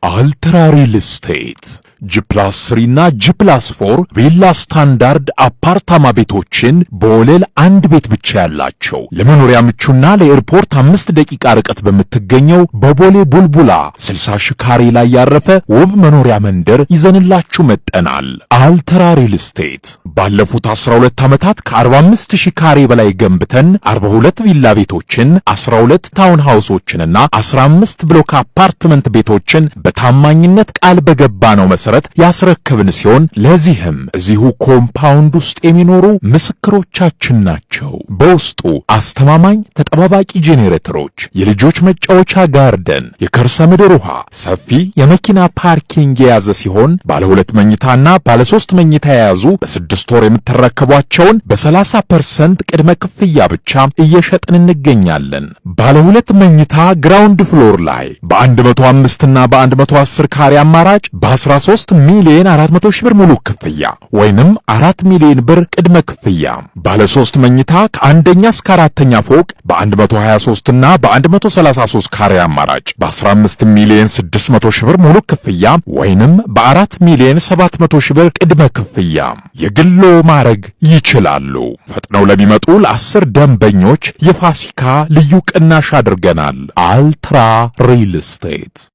አልትራ ሪል ስቴት ጂ+3 እና ጂ+4 ቪላ ስታንዳርድ አፓርታማ ቤቶችን በወለል አንድ ቤት ብቻ ያላቸው ለመኖሪያ ምቹና ለኤርፖርት 5 ደቂቃ ርቀት በምትገኘው በቦሌ ቡልቡላ 60 ሺህ ካሬ ላይ ያረፈ ውብ መኖሪያ መንደር ይዘንላችሁ መጠናል። አልትራ ሪል ስቴት ባለፉት 12 ዓመታት ከ45 ሺህ ካሬ በላይ ገንብተን 42 ቪላ ቤቶችን፣ 12 ታውን ሃውሶችንና 15 ብሎክ አፓርትመንት ቤቶችን በታማኝነት ቃል በገባ ነው መሰረት ያስረከብን ሲሆን ለዚህም እዚሁ ኮምፓውንድ ውስጥ የሚኖሩ ምስክሮቻችን ናቸው። በውስጡ አስተማማኝ ተጠባባቂ ጄኔሬተሮች፣ የልጆች መጫወቻ ጋርደን፣ የከርሰ ምድር ውሃ፣ ሰፊ የመኪና ፓርኪንግ የያዘ ሲሆን ባለ 2 መኝታና ባለ 3 መኝታ የያዙ በ6 ወር የምትረከቧቸውን በ30% ቅድመ ክፍያ ብቻ እየሸጥን እንገኛለን። ባለ 2 መኝታ ግራውንድ ፍሎር ላይ በ105 እና በ110 ካሬ አማራጭ በ13 ሚሊዮን 400 ሺህ ብር ሙሉ ክፍያ ወይንም 4 ሚሊዮን ብር ቅድመ ክፍያ። ባለ 3 መኝታ ከአንደኛ እስከ አራተኛ ፎቅ በ123 እና በ133 ካሬ አማራጭ በ15 ሚሊዮን 600 ሺህ ብር ሙሉ ክፍያ ወይንም በ4 ሚሊዮን 700 ሺህ ብር ቅድመ ክፍያ የግሎ ማድረግ ይችላሉ። ፈጥነው ለሚመጡ ለ10 ደንበኞች የፋሲካ ልዩ ቅናሽ አድርገናል። አልትራ ሪል ስቴት